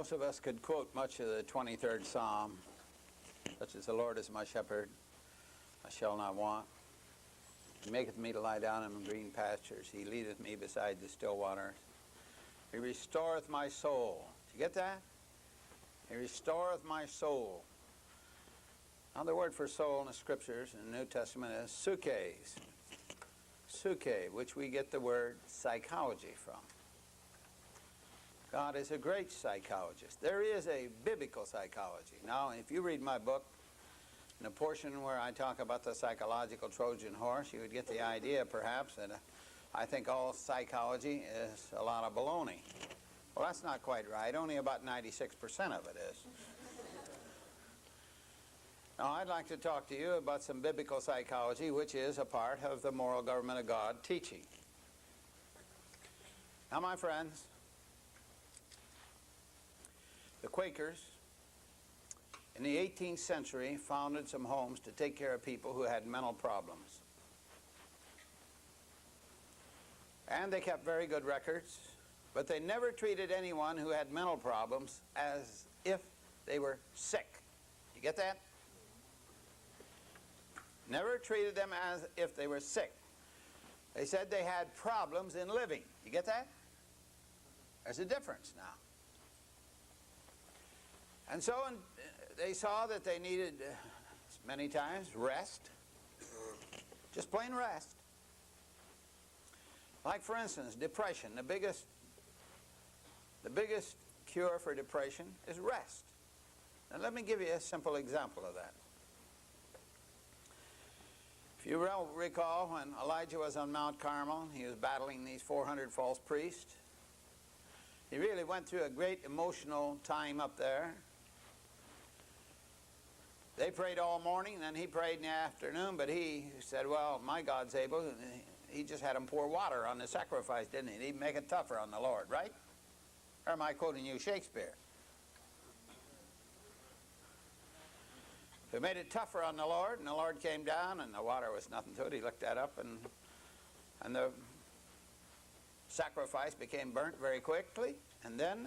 Most of us could quote much of the 23rd Psalm, such as, "The Lord is my shepherd, I shall not want. He maketh me to lie down in green pastures. He leadeth me beside the still waters. He restoreth my soul." Did you get that? He restoreth my soul. Now the word for soul in the Scriptures in the New Testament is psyches. Psyche, which we get the word psychology from. God is a great psychologist. There is a biblical psychology. Now, if you read my book, in the portion where I talk about the psychological Trojan horse, you would get the idea, perhaps, that I think all psychology is a lot of baloney. Well, that's not quite right. Only about 96% of it is. Now, I'd like to talk to you about some biblical psychology, which is a part of the moral government of God teaching. Now, my friends, the Quakers in the 18th century founded some homes to take care of people who had mental problems. And they kept very good records, but they never treated anyone who had mental problems as if they were sick. You get that? Never treated them as if they were sick. They said they had problems in living. You get that? There's a difference now. And so they saw that they needed, many times, rest. Just plain rest. Like, for instance, depression. The biggest cure for depression is rest. Now let me give you a simple example of that. If you recall, when Elijah was on Mount Carmel, he was battling these 400 false priests. He really went through a great emotional time up there. They prayed all morning, and then he prayed in the afternoon, but he said, well, my God's able. He just had them pour water on the sacrifice, didn't he? He'd make it tougher on the Lord, right? Or am I quoting you Shakespeare? He made it tougher on the Lord, and the Lord came down, and the water was nothing to it. He looked that up, and the sacrifice became burnt very quickly, and then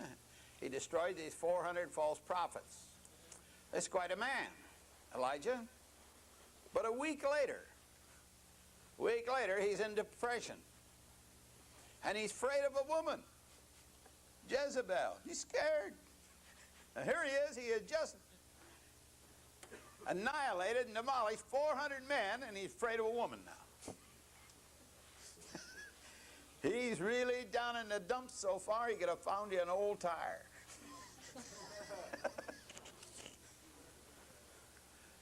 he destroyed these 400 false prophets. This is quite a man, Elijah. But a week later, he's in depression. And he's afraid of a woman, Jezebel. He's scared. And here he has just annihilated and demolished 400 men, and he's afraid of a woman now. He's really down in the dumps so far, he could have found you an old tire.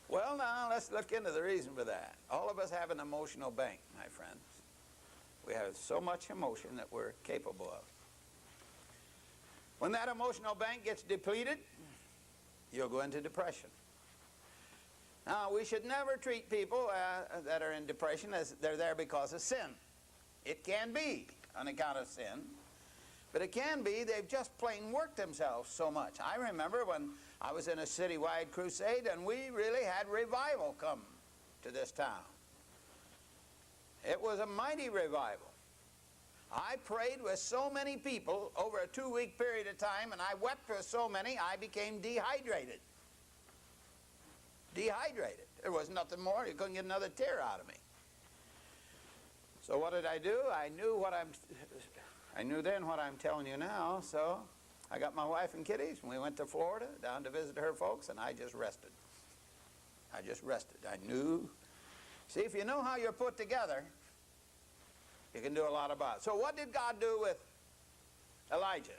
Well, now, let's look into the reason for that. All of us have an emotional bank, my friends. We have so much emotion that we're capable of. When that emotional bank gets depleted, you'll go into depression. Now, we should never treat people that are in depression as they're there because of sin. It can be on account of sin, but it can be they've just plain worked themselves so much. I remember when I was in a citywide crusade, and we really had revival come to this town. It was a mighty revival. I prayed with so many people over a 2-week period of time, and I wept with so many, I became dehydrated. Dehydrated. There was nothing more. You couldn't get another tear out of me. So what did I do? I knew then what I'm telling you now, so I got my wife and kiddies, and we went to Florida, down to visit her folks, and I just rested. I just rested. I knew. See, if you know how you're put together, you can do a lot about it. So what did God do with Elijah?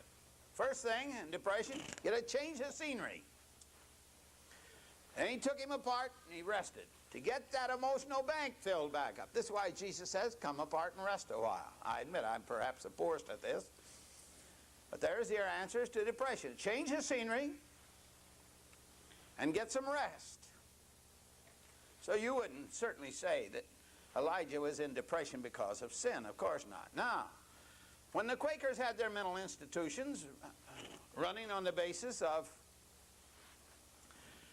First thing in depression, you got to change the scenery. And he took him apart and he rested to get that emotional bank filled back up. This is why Jesus says, come apart and rest a while. I admit I'm perhaps the poorest at this. But there's your answers to depression. Change the scenery and get some rest. So you wouldn't certainly say that Elijah was in depression because of sin. Of course not. Now, when the Quakers had their mental institutions running on the basis of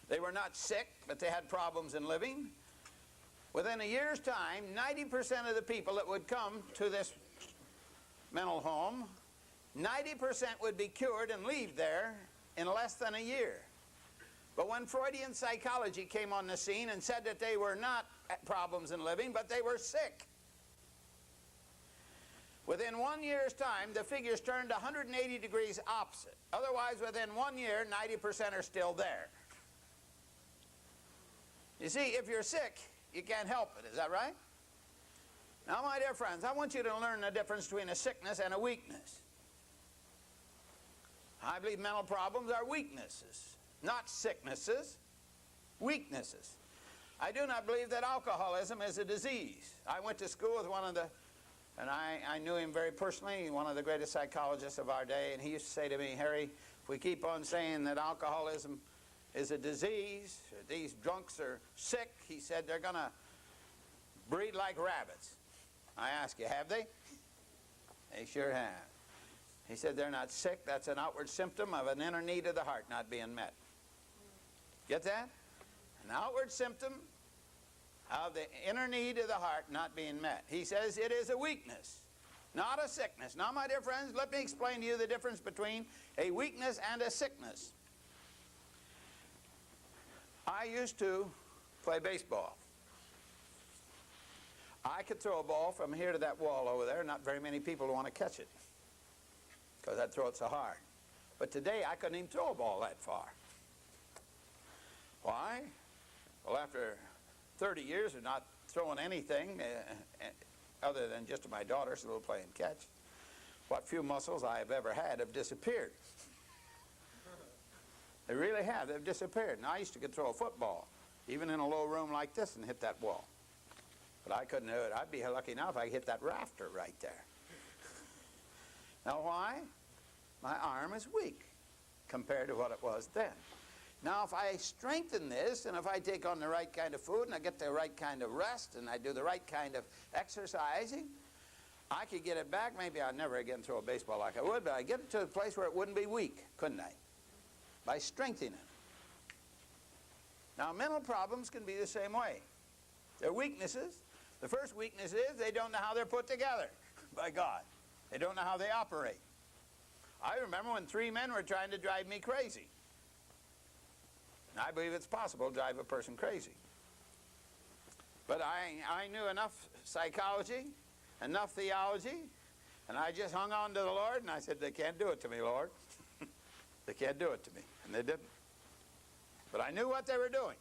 they were not sick, but they had problems in living, within a year's time, 90% of the people that would come to this mental home, 90% would be cured and leave there in less than a year. But when Freudian psychology came on the scene and said that they were not problems in living, but they were sick, within 1 year's time, the figures turned 180 degrees opposite. Otherwise, within 1 year, 90% are still there. You see, if you're sick, you can't help it. Is that right? Now, my dear friends, I want you to learn the difference between a sickness and a weakness. I believe mental problems are weaknesses, not sicknesses, weaknesses. I do not believe that alcoholism is a disease. I went to school with one of the, and I knew him very personally, one of the greatest psychologists of our day, and he used to say to me, Harry, if we keep on saying that alcoholism is a disease, these drunks are sick, he said, they're going to breed like rabbits. I ask you, have they? They sure have. He said they're not sick, that's an outward symptom of an inner need of the heart not being met. Get that? An outward symptom of the inner need of the heart not being met. He says it is a weakness, not a sickness. Now, my dear friends, let me explain to you the difference between a weakness and a sickness. I used to play baseball. I could throw a ball from here to that wall over there. Not very many people want to catch it because I'd throw it so hard. But today I couldn't even throw a ball that far. Why? Well, after 30 years of not throwing anything other than just to my daughter's little play and catch, what few muscles I have ever had have disappeared. They really have. They've disappeared. Now, I used to could throw a football, even in a low room like this, and hit that wall. But I couldn't do it. I'd be lucky now if I hit that rafter right there. Now, why? My arm is weak compared to what it was then. Now, if I strengthen this, and if I take on the right kind of food, and I get the right kind of rest, and I do the right kind of exercising, I could get it back. Maybe I'd never again throw a baseball like I would, but I'd get it to a place where it wouldn't be weak, couldn't I? By strengthening it. Now, mental problems can be the same way. They're weaknesses. The first weakness is they don't know how they're put together by God. They don't know how they operate. I remember when 3 men were trying to drive me crazy. And I believe it's possible to drive a person crazy. But I knew enough psychology, enough theology, and I just hung on to the Lord, and I said, they can't do it to me, Lord. They can't do it to me. And they didn't. But I knew what they were doing.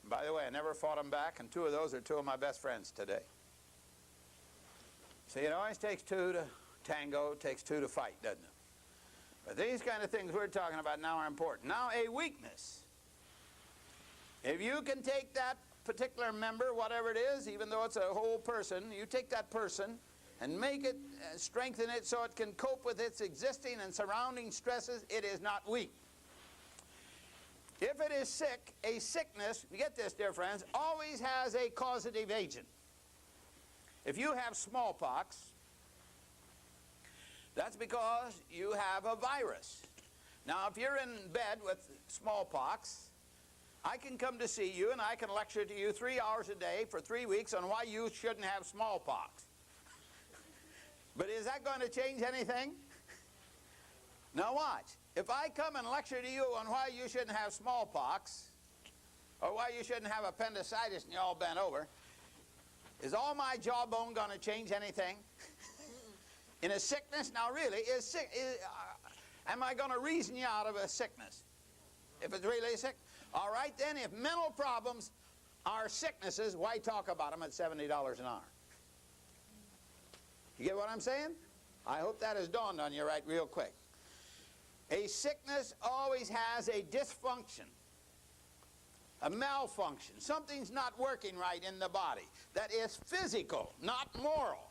And by the way, I never fought them back, and 2 of those are 2 of my best friends today. See, it always takes 2 to tango, it takes 2 to fight, doesn't it? But these kind of things we're talking about now are important. Now, a weakness. If you can take that particular member, whatever it is, even though it's a whole person, you take that person and make it, strengthen it so it can cope with its existing and surrounding stresses, it is not weak. If it is sick, a sickness, you get this, dear friends, always has a causative agent. If you have smallpox, that's because you have a virus. Now, if you're in bed with smallpox, I can come to see you and I can lecture to you 3 hours a day for 3 weeks on why you shouldn't have smallpox. But is that going to change anything? Now watch. If I come and lecture to you on why you shouldn't have smallpox, or why you shouldn't have appendicitis and you're all bent over, is all my jawbone going to change anything? In a sickness? Now really, am I going to reason you out of a sickness? If it's really sick? All right then, if mental problems are sicknesses, why talk about them at $70 an hour? You get what I'm saying? I hope that has dawned on you right real quick. A sickness always has a dysfunction, a malfunction. Something's not working right in the body. That is physical, not moral.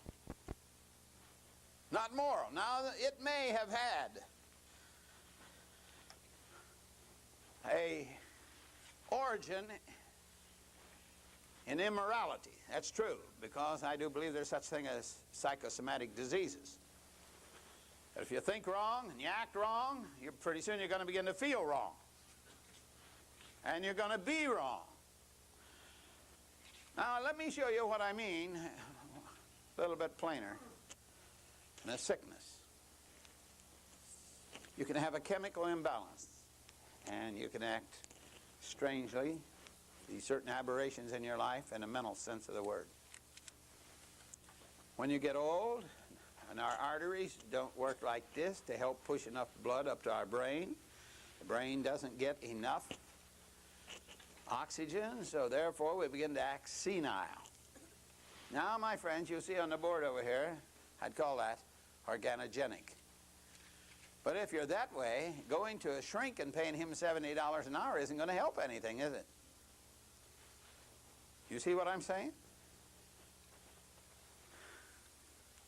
Not moral. Now, it may have had a origin in immorality. That's true, because I do believe there's such thing as psychosomatic diseases. But if you think wrong and you act wrong, pretty soon you're going to begin to feel wrong. And you're going to be wrong. Now, let me show you what I mean a little bit plainer. In a sickness. You can have a chemical imbalance, and you can act strangely, these certain aberrations in your life in a mental sense of the word. When you get old, and our arteries don't work like this to help push enough blood up to our brain, the brain doesn't get enough oxygen, so therefore we begin to act senile. Now, my friends, you'll see on the board over here, I'd call that organogenic. But if you're that way, going to a shrink and paying him $70 an hour isn't going to help anything, is it? You see what I'm saying?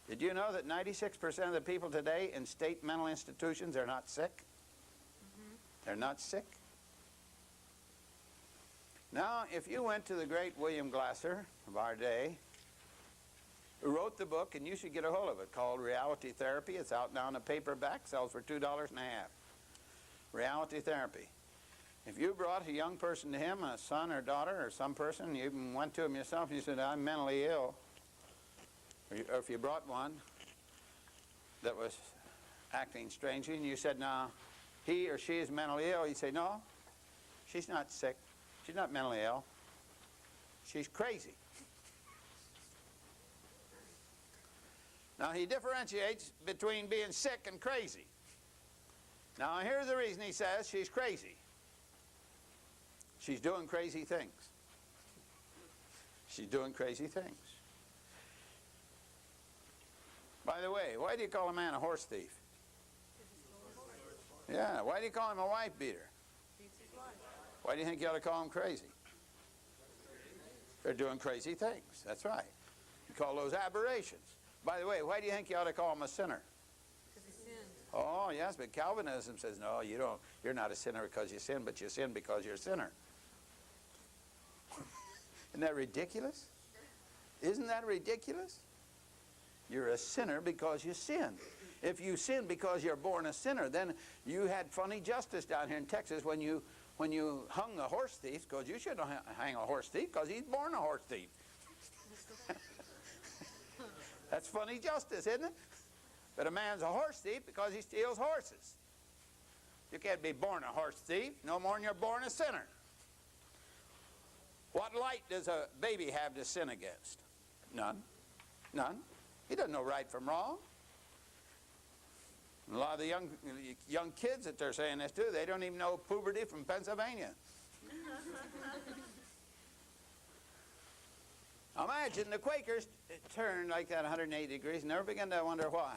Did you know that 96% of the people today in state mental institutions are not sick? Mm-hmm. They're not sick. Now, if you went to the great William Glasser of our day, who wrote the book, and you should get a hold of it, called Reality Therapy. It's out now in a paperback, sells for $2.50. Reality Therapy. If you brought a young person to him, a son or daughter or some person, you even went to him yourself and you said, I'm mentally ill. Or if you brought one that was acting strangely and you said, no, he or she is mentally ill, he'd say, no, she's not sick. She's not mentally ill. She's crazy. Now, he differentiates between being sick and crazy. Now, here's the reason he says she's crazy. She's doing crazy things. She's doing crazy things. By the way, why do you call a man a horse thief? Yeah, why do you call him a wife beater? Why do you think you ought to call him crazy? They're doing crazy things. That's right. You call those aberrations. By the way, why do you think you ought to call him a sinner? Because he sinned. Oh, yes, but Calvinism says, no, you're not a sinner because you sin, but you sin because you're a sinner. Isn't that ridiculous? Isn't that ridiculous? You're a sinner because you sin. If you sin because you're born a sinner, then you had funny justice down here in Texas when you hung a horse thief, because you shouldn't hang a horse thief because he's born a horse thief. That's funny justice, isn't it? But a man's a horse thief because he steals horses. You can't be born a horse thief no more than you're born a sinner. What light does a baby have to sin against? None. None. He doesn't know right from wrong. A lot of the young kids that they're saying this to, they don't even know puberty from Pennsylvania. Imagine the Quakers turned like that 180 degrees and never began to wonder why.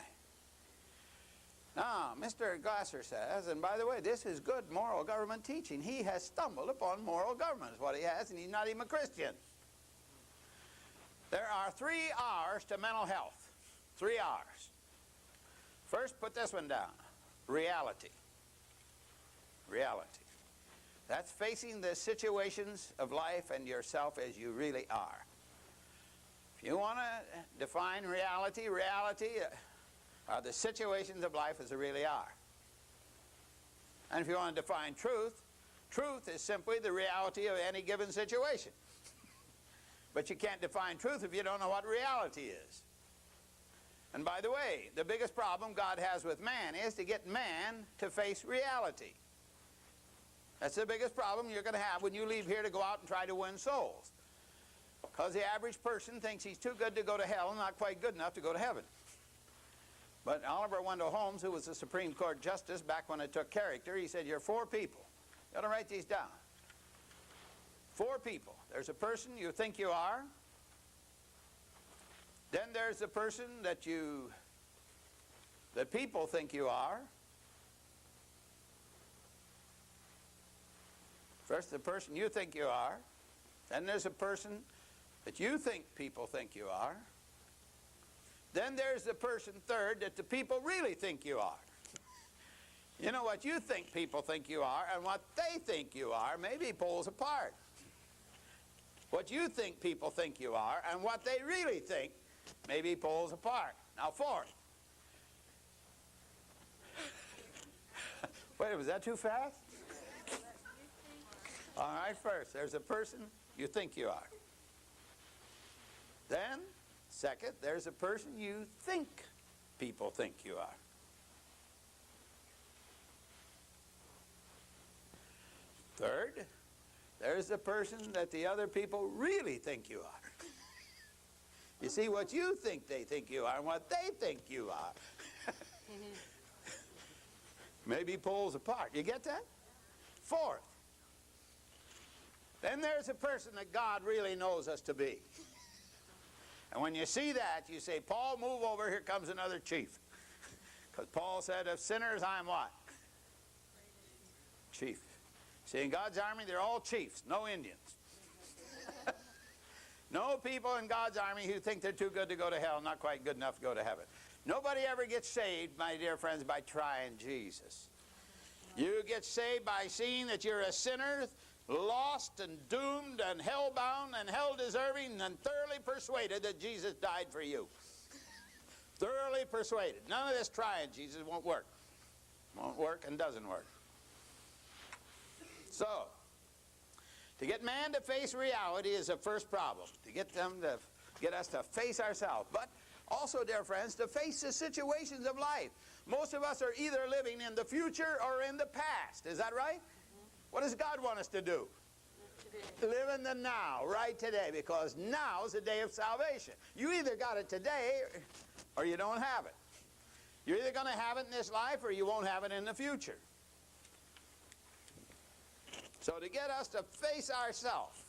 Now, Mr. Glasser says, and by the way, this is good moral government teaching. He has stumbled upon moral government is what he has, and he's not even a Christian. There are 3 R's to mental health. 3 R's. First, put this one down. Reality. Reality. That's facing the situations of life and yourself as you really are. If you want to define reality, reality are the situations of life as they really are. And if you want to define truth, truth is simply the reality of any given situation. But you can't define truth if you don't know what reality is. And by the way, the biggest problem God has with man is to get man to face reality. That's the biggest problem you're going to have when you leave here to go out and try to win souls. Because the average person thinks he's too good to go to hell and not quite good enough to go to heaven. But Oliver Wendell Holmes, who was the Supreme Court Justice back when it took character, he said, you're 4 people. You got to write these down. 4 people. There's a person you think you are. Then there's the person that people think you are. First, the person you think you are. Then there's a person that you think people think you are. Then there's the person, third, that the people really think you are. You know, what you think people think you are and what they think you are may be poles apart. What you think people think you are and what they really think may be poles apart. Now, fourth. Wait, was that too fast? All right, first, there's a person you think you are. Then, second, there's a person you think people think you are. Third, there's the person that the other people really think you are. You see, what you think they think you are and what they think you are maybe poles apart. You get that? Fourth, then there's a person that God really knows us to be. And when you see that, you say, Paul, move over, here comes another chief. Because Paul said, of sinners, I'm what? Chief. See, in God's army, they're all chiefs, no Indians. No people in God's army who think they're too good to go to hell, not quite good enough to go to heaven. Nobody ever gets saved, my dear friends, by trying Jesus. You get saved by seeing that you're a sinner, lost and doomed and hell-bound and hell-deserving and thoroughly persuaded that Jesus died for you. Thoroughly persuaded. None of this trying Jesus won't work. Won't work and doesn't work. So, to get man to face reality is the first problem. To get us to face ourselves. But also, dear friends, to face the situations of life. Most of us are either living in the future or in the past. Is that right? What does God want us to do? Live in the now, right today, because now is the day of salvation. You either got it today or you don't have it. You're either going to have it in this life or you won't have it in the future. So to get us to face ourselves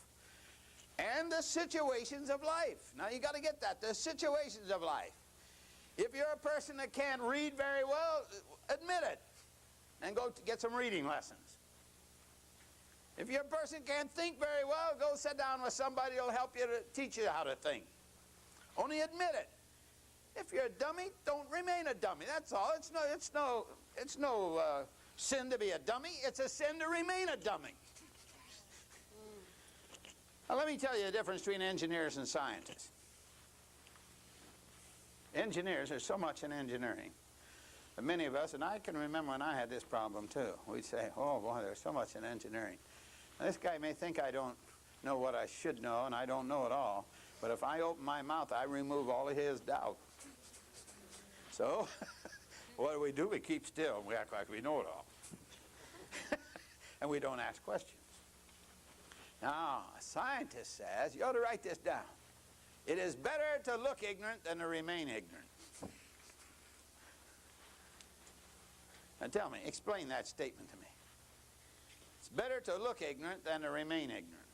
and the situations of life. Now you got to get that, the situations of life. If you're a person that can't read very well, admit it and go to get some reading lessons. If you're a person who can't think very well, go sit down with somebody who'll help you to teach you how to think. Only admit it. If you're a dummy, don't remain a dummy. That's all. It's no sin to be a dummy. It's a sin to remain a dummy. Now let me tell you the difference between engineers and scientists. Engineers, there's so much in engineering. But many of us, and I can remember when I had this problem too, we'd say, oh boy, there's so much in engineering. Now, this guy may think I don't know what I should know, and I don't know it all, but if I open my mouth, I remove all of his doubt. So, what do? We keep still, and we act like we know it all. And we don't ask questions. Now, a scientist says, you ought to write this down. It is better to look ignorant than to remain ignorant. Now tell me, explain that statement to me. It's better to look ignorant than to remain ignorant.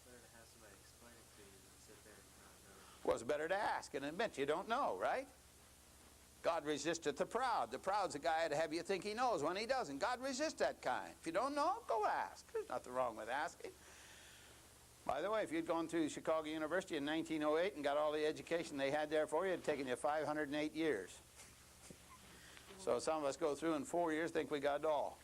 Better to have somebody explain it to you than sit there and not know. Well, it's better to ask and admit you don't know, right? God resisteth the proud. The proud's the guy that have you think he knows when he doesn't. God resists that kind. If you don't know, go ask. There's nothing wrong with asking. By the way, if you'd gone through Chicago University in 1908 and got all the education they had there for you, it'd taken you 508 years. So some of us go through in 4 years, think we got it all.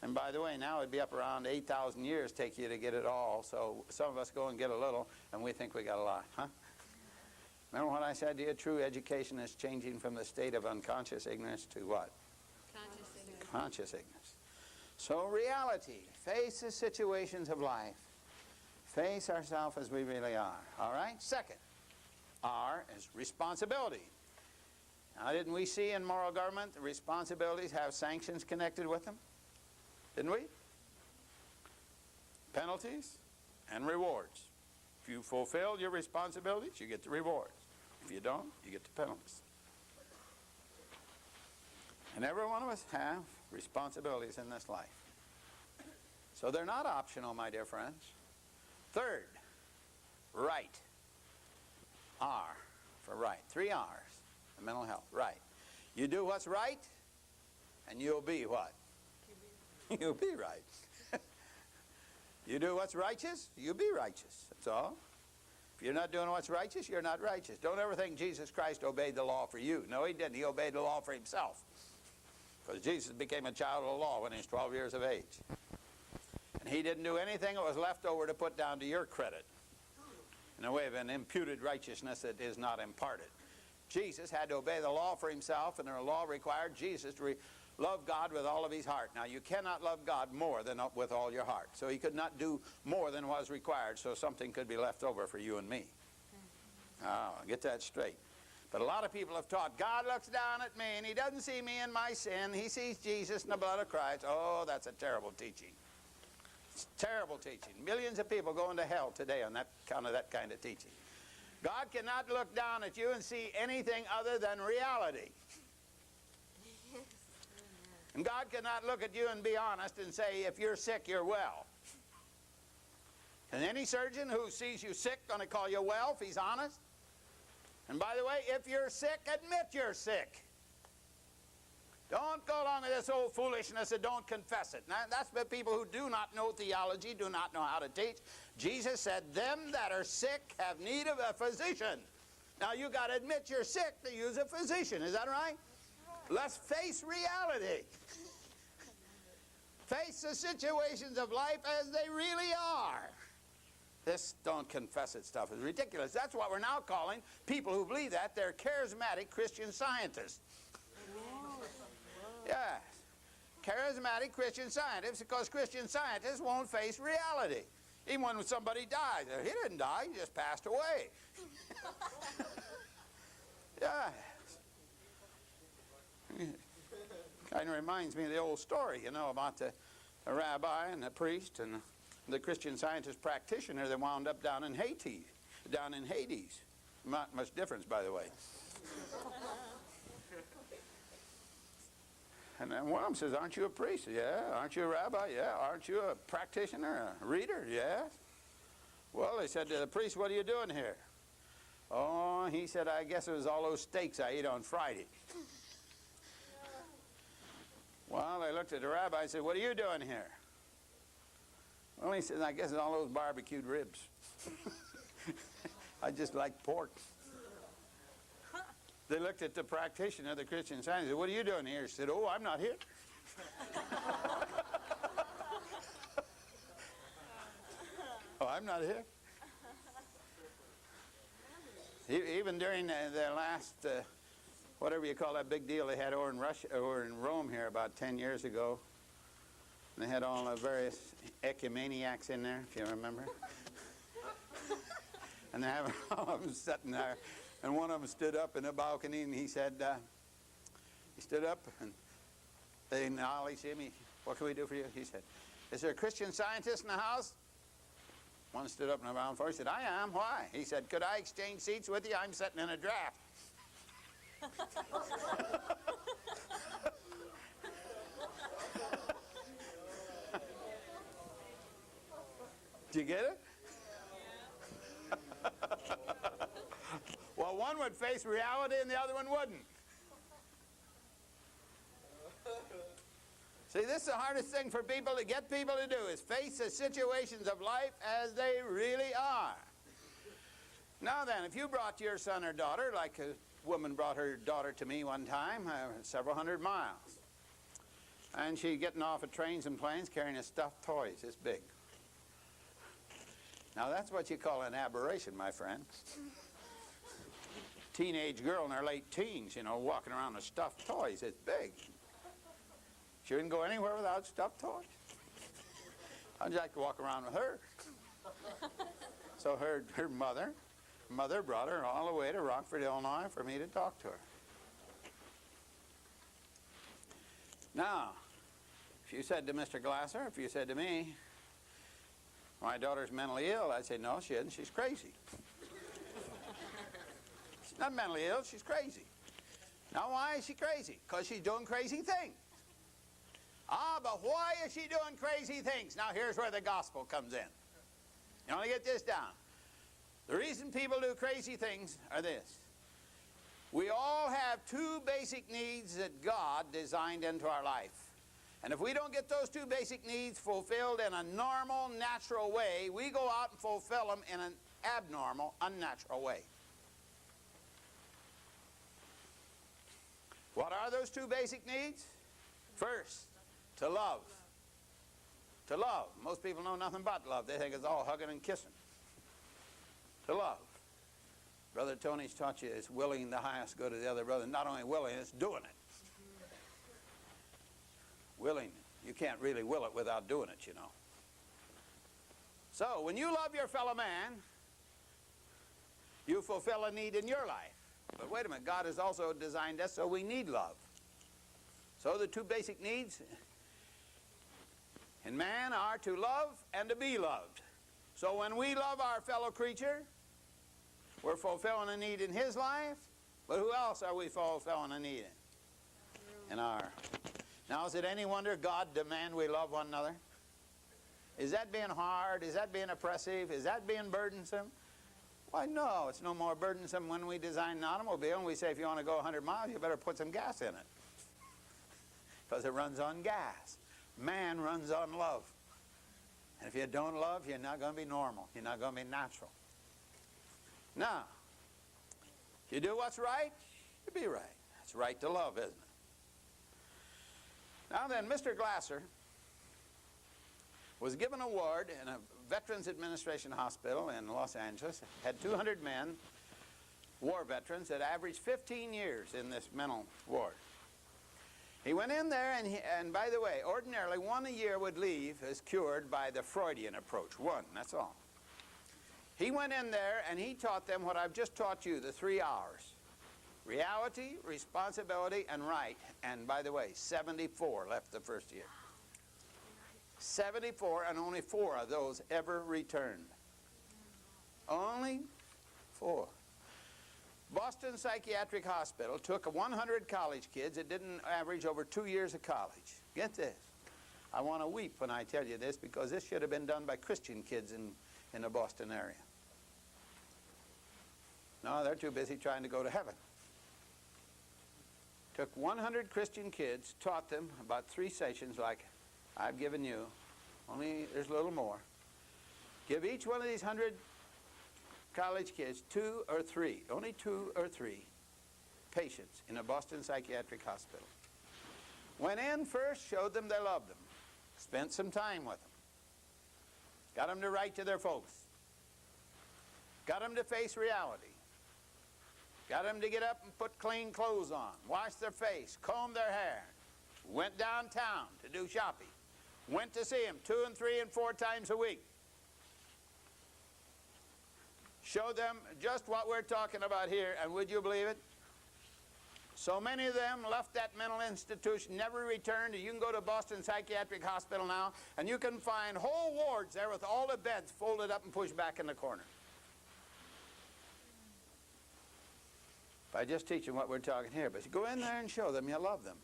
And by the way, now it'd be up around 8,000 years take you to get it all. So some of us go and get a little, and we think we got a lot, huh? Remember what I said to you? True education is changing from the state of unconscious ignorance to what? Conscious ignorance. Conscious ignorance. So reality, face the situations of life. Face ourselves as we really are. All right? Second, R is responsibility. Now, didn't we see in moral government the responsibilities have sanctions connected with them? Didn't we? Penalties and rewards. If you fulfill your responsibilities, you get the rewards. If you don't, you get the penalties. And every one of us have responsibilities in this life. So they're not optional, my dear friends. Third, right. R for right. 3 R's in mental health. Right. You do what's right, and you'll be what? You'll be right. You do what's righteous, you'll be righteous. That's all. If you're not doing what's righteous, you're not righteous. Don't ever think Jesus Christ obeyed the law for you. No, he didn't. He obeyed the law for himself. Because Jesus became a child of the law when he was 12 years of age. And he didn't do anything that was left over to put down to your credit in a way of an imputed righteousness that is not imparted. Jesus had to obey the law for himself, and the law required Jesus to love God with all of his heart. Now, you cannot love God more than with all your heart. So he could not do more than was required, so something could be left over for you and me. Oh, get that straight. But a lot of people have taught, God looks down at me and he doesn't see me in my sin. He sees Jesus in the blood of Christ. Oh, that's a terrible teaching. It's terrible teaching. Millions of people going to hell today on that kind of teaching. God cannot look down at you and see anything other than reality. And God cannot look at you and be honest and say, if you're sick, you're well. And any surgeon who sees you sick going to call you well if he's honest? And by the way, if you're sick, admit you're sick. Don't go along with this old foolishness and don't confess it. Now, that's for people who do not know theology, do not know how to teach. Jesus said, them that are sick have need of a physician. Now, you got to admit you're sick to use a physician. Is that right? Let's face reality. Face the situations of life as they really are. This don't confess it stuff is ridiculous. That's what we're now calling people who believe that. They're charismatic Christian scientists. Yes. Charismatic Christian scientists, because Christian scientists won't face reality. Even when somebody dies. He didn't die, he just passed away. Yeah. Kind of reminds me of the old story, you know, about the rabbi and the priest and the Christian Scientist practitioner that wound up down in Hades. Not much difference, by the way. And then one of them says, aren't you a priest? Yeah. Aren't you a rabbi? Yeah. Aren't you a practitioner, a reader? Yeah. Well, they said to the priest, what are you doing here? Oh, he said, I guess it was all those steaks I ate on Friday. Well, they looked at the rabbi and said, what are you doing here? Well, he said, I guess it's all those barbecued ribs. I just like pork. They looked at the practitioner, the Christian Scientist, and said, what are you doing here? He said, oh, I'm not here. Oh, I'm not here. Even during the last, whatever you call that big deal they had over in Russia, over in Rome here about 10 years ago, and they had all the various ecumeniacs in there, if you remember. And they have all of them sitting there. And one of them stood up in the balcony and he said, he stood up and they acknowledged him. What can we do for you? He said, is there a Christian Scientist in the house? One stood up in the round floor. He said, I am. Why? He said, could I exchange seats with you? I'm sitting in a draft. Do you get it? Well, one would face reality and the other one wouldn't. See, this is the hardest thing for people to get people to do, is face the situations of life as they really are. Now then, if you brought your son or daughter, like a woman brought her daughter to me one time, several hundred miles, and she getting off at trains and planes carrying a stuffed toy this big. Now that's what you call an aberration, my friend. Teenage girl in her late teens, you know, walking around with stuffed toys. It's big. She wouldn't go anywhere without stuffed toys. I'd like to walk around with her. So her mother brought her all the way to Rockford, Illinois for me to talk to her. Now, if you said to Mr. Glasser, if you said to me, my daughter's mentally ill, I'd say, no, she isn't. She's crazy. She's not mentally ill. She's crazy. Now, why is she crazy? Because she's doing crazy things. Ah, but why is she doing crazy things? Now, here's where the gospel comes in. You want to get this down. The reason people do crazy things are this. We all have two basic needs that God designed into our life. And if we don't get those two basic needs fulfilled in a normal, natural way, we go out and fulfill them in an abnormal, unnatural way. What are those two basic needs? First, to love. To love. Most people know nothing about love. They think it's all hugging and kissing. To love. Brother Tony's taught you it's willing the highest good of the other brother. Not only willing, it's doing it. Willing. You can't really will it without doing it, you know. So, when you love your fellow man, you fulfill a need in your life. But wait a minute, God has also designed us so we need love. So the two basic needs in man are to love and to be loved. So when we love our fellow creature, we're fulfilling a need in his life, but who else are we fulfilling a need in our? Now, is it any wonder God demands we love one another? Is that being hard? Is that being oppressive? Is that being burdensome? Why, no, it's no more burdensome when we design an automobile and we say, if you want to go 100 miles, you better put some gas in it. Because it runs on gas. Man runs on love. And if you don't love, you're not going to be normal. You're not going to be natural. Now, if you do what's right, you be right. It's right to love, isn't it? Now then, Mr. Glasser was given a ward in a Veterans Administration hospital in Los Angeles. Had 200 men, war veterans, that averaged 15 years in this mental ward. He went in there, and by the way, ordinarily 1 a year would leave as cured by the Freudian approach. 1, that's all. He went in there and he taught them what I've just taught you, the 3 R's. Reality, responsibility, and right. And by the way, 74 left the first year. 74, and only 4 of those ever returned. Only 4. Boston Psychiatric Hospital took 100 college kids that didn't average over 2 years of college. Get this. I want to weep when I tell you this, because this should have been done by Christian kids in the Boston area. No, they're too busy trying to go to heaven. Took 100 Christian kids, taught them about 3 sessions like I've given you, only there's a little more. Give each one of these 100 college kids 2 or 3, only 2 or 3 patients in a Boston Psychiatric Hospital. Went in first, showed them they loved them, spent some time with them, got them to write to their folks, got them to face reality, got them to get up and put clean clothes on, wash their face, comb their hair, went downtown to do shopping, went to see them 2 and 3 and 4 times a week. Showed them just what we're talking about here, and would you believe it? So many of them left that mental institution, never returned. You can go to Boston Psychiatric Hospital now, and you can find whole wards there with all the beds folded up and pushed back in the corner. By just teaching what we're talking here. But go in there and show them you love them.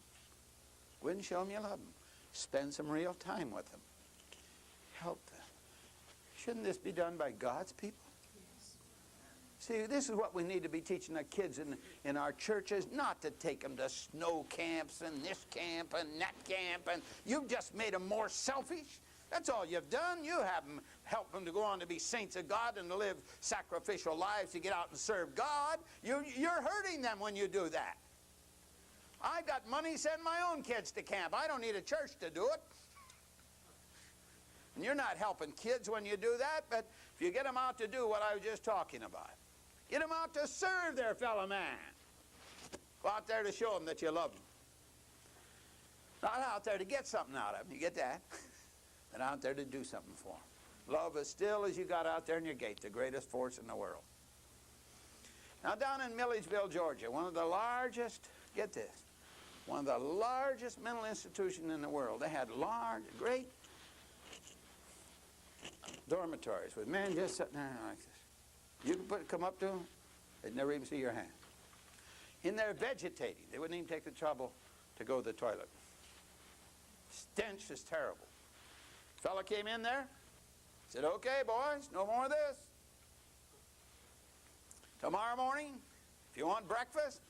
Go in and show them you love them. Spend some real time with them. Help them. Shouldn't this be done by God's people? See, this is what we need to be teaching our kids in our churches, not to take them to snow camps and this camp and that camp, and you've just made them more selfish. That's all you've done. You haven't helped them to go on to be saints of God and to live sacrificial lives to get out and serve God. You're hurting them when you do that. I got money, send my own kids to camp. I don't need a church to do it. And you're not helping kids when you do that, but if you get them out to do what I was just talking about, get them out to serve their fellow man. Go out there to show them that you love them. Not out there to get something out of them, you get that? But out there to do something for them. Love as still as you got out there in your gate, the greatest force in the world. Now down in Milledgeville, Georgia, one of the largest, get this, one of the largest mental institutions in the world. They had large, great dormitories with men just sitting there like this. You could come up to them, they'd never even see your hand. In there vegetating, they wouldn't even take the trouble to go to the toilet. Stench is terrible. Fella came in there, said, okay, boys, no more of this. Tomorrow morning, if you want breakfast,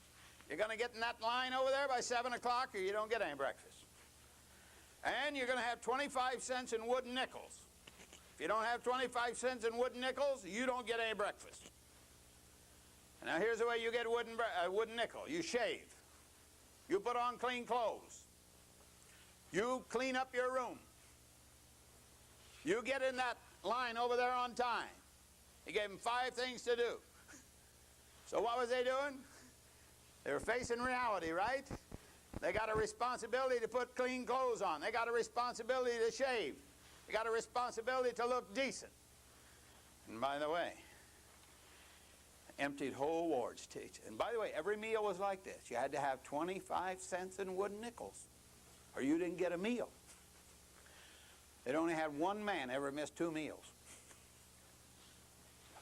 you're going to get in that line over there by 7 o'clock or you don't get any breakfast. And you're going to have 25 cents in wooden nickels. If you don't have 25 cents in wooden nickels, you don't get any breakfast. And now here's the way you get a wooden nickel. You shave. You put on clean clothes. You clean up your room. You get in that line over there on time. He gave them 5 things to do. So what was they doing? They were facing reality, right? They got a responsibility to put clean clothes on. They got a responsibility to shave. They got a responsibility to look decent. And by the way, emptied whole wards teach. And by the way, every meal was like this. You had to have 25 cents in wooden nickels, or you didn't get a meal. They'd only had one man ever miss 2 meals.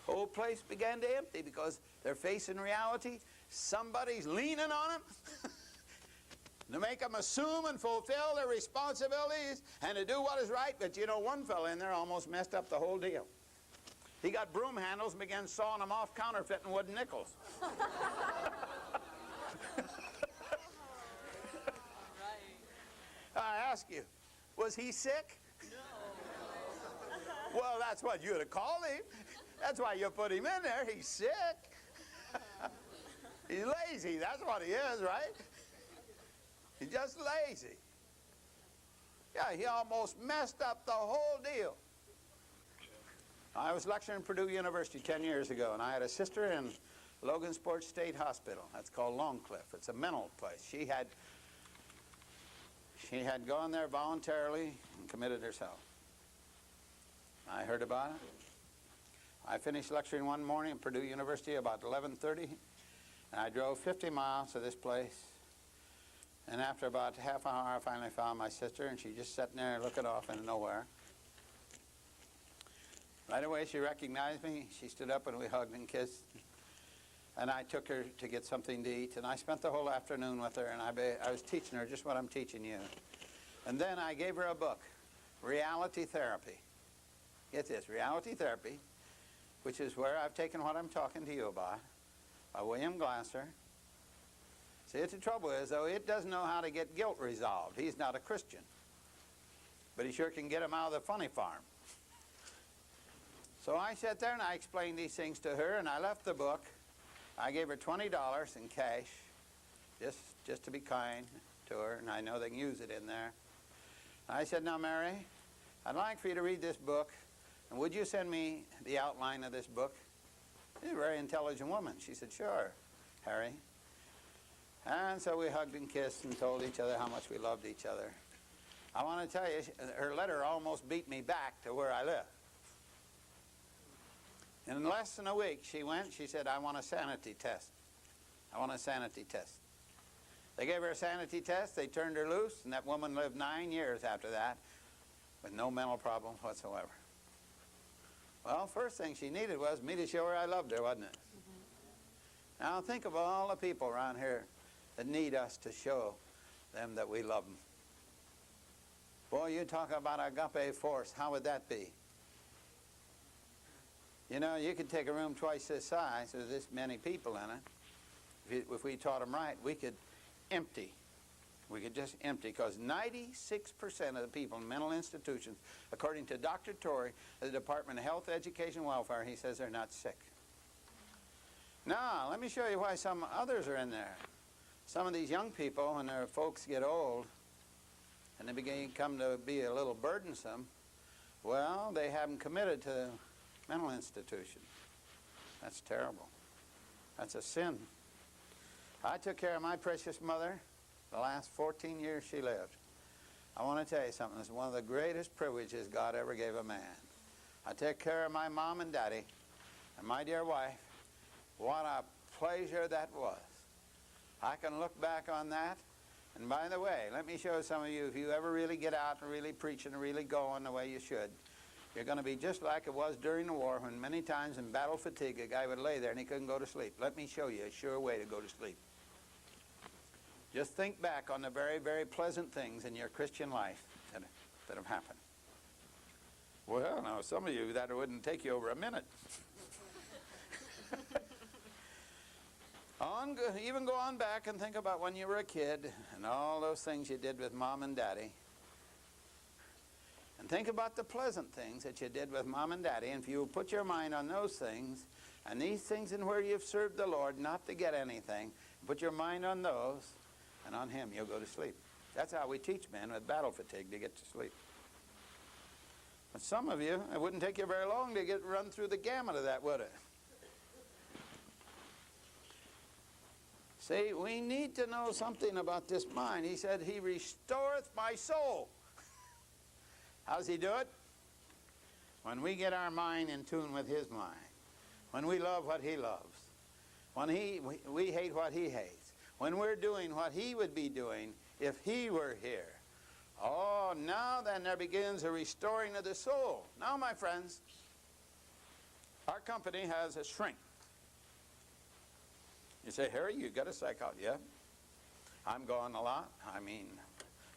The whole place began to empty because they're facing reality. Somebody's leaning on them to make them assume and fulfill their responsibilities and to do what is right. But you know, one fellow in there almost messed up the whole deal. He got broom handles and began sawing them off, counterfeiting wooden nickels. I ask you, was he sick? No. Well, that's what you'd have called him. That's why you put him in there. He's sick. He's lazy. That's what he is, right? He's just lazy. Yeah, he almost messed up the whole deal. I was lecturing at Purdue University 10 years ago, and I had a sister in Logansport State Hospital. That's called Longcliffe. It's a mental place. She had gone there voluntarily and committed herself. I heard about it. I finished lecturing one morning at Purdue University about 11:30, and I drove 50 miles to this place. And after about half an hour, I finally found my sister, and she just sitting there looking off into nowhere. Right away, she recognized me. She stood up, and we hugged and kissed. And I took her to get something to eat, and I spent the whole afternoon with her, and I was teaching her just what I'm teaching you. And then I gave her a book, Reality Therapy. Get this, Reality Therapy, which is where I've taken what I'm talking to you about, by William Glasser. See, the trouble is, though, it doesn't know how to get guilt resolved. He's not a Christian. But he sure can get him out of the funny farm. So I sat there and I explained these things to her, and I left the book. I gave her $20 in cash, just to be kind to her, and I know they can use it in there. I said, now, Mary, I'd like for you to read this book, and would you send me the outline of this book? She's a very intelligent woman. She said, sure, Harry. And so we hugged and kissed and told each other how much we loved each other. I want to tell you, her letter almost beat me back to where I live. In less than a week, she said, I want a sanity test. I want a sanity test. They gave her a sanity test, they turned her loose, and that woman lived 9 years after that with no mental problems whatsoever. Well, first thing she needed was me to show her I loved her, wasn't it? Mm-hmm. Now think of all the people around here that need us to show them that we love them. Boy, you talk about agape force, how would that be? You know, you could take a room twice this size with this many people in it. If we taught them right, we could empty. We could just empty, because 96% of the people in mental institutions, according to Dr. Torrey, the Department of Health, Education, and Welfare, he says they're not sick. Now, let me show you why some others are in there. Some of these young people, when their folks get old and they come to be a little burdensome, well, they haven't committed to mental institution. That's terrible. That's a sin. I took care of my precious mother the last 14 years she lived. I want to tell you something. It's one of the greatest privileges God ever gave a man. I took care of my mom and daddy and my dear wife. What a pleasure that was. I can look back on that. And by the way, let me show some of you, if you ever really get out and really preach and really going the way you should, you're going to be just like it was during the war, when many times in battle fatigue a guy would lay there and he couldn't go to sleep. Let me show you a sure way to go to sleep. Just think back on the very, very pleasant things in your Christian life that have happened. Well, now, some of you, that wouldn't take you over a minute. Even go on back and think about when you were a kid and all those things you did with Mom and Daddy. And think about the pleasant things that you did with Mom and Daddy. And if you put your mind on those things, and these things in where you've served the Lord, not to get anything, put your mind on those, and on Him you'll go to sleep. That's how we teach men with battle fatigue to get to sleep. But some of you, it wouldn't take you very long to run through the gamut of that, would it? See, we need to know something about this mind. He said, He restoreth my soul. How does He do it? When we get our mind in tune with His mind. When we love what He loves. When we hate what he hates. When we're doing what he would be doing if he were here. Oh, now then there begins a restoring of the soul. Now, my friends, our company has a shrink. You say, Harry, you got a psychologist? Yeah. I'm gone a lot. I mean,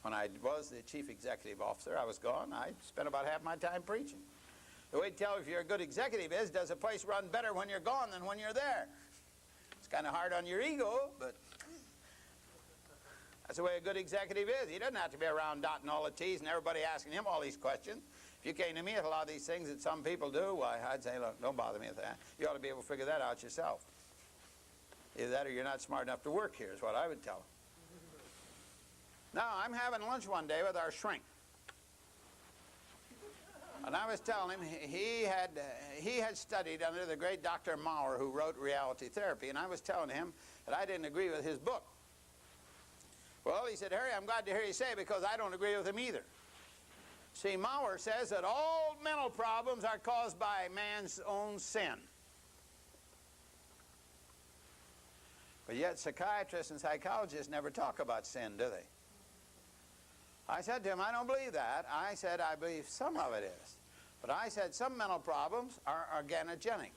when I was the chief executive officer, I was gone. I spent about half my time preaching. The way to tell if you're a good executive is, does a place run better when you're gone than when you're there? It's kind of hard on your ego, but that's the way a good executive is. He doesn't have to be around dotting all the T's and everybody asking him all these questions. If you came to me with a lot of these things that some people do, why, I'd say, look, don't bother me with that. You ought to be able to figure that out yourself. Either that or you're not smart enough to work here is what I would tell him. Now, I'm having lunch one day with our shrink. And I was telling him he had studied under the great Dr. Maurer, who wrote Reality Therapy, and I was telling him that I didn't agree with his book. Well, he said, Harry, I'm glad to hear you say it because I don't agree with him either. See, Maurer says that all mental problems are caused by man's own sin. But yet psychiatrists and psychologists never talk about sin, do they? I said to him, I don't believe that. I said, I believe some of it is. But I said, some mental problems are organogenic.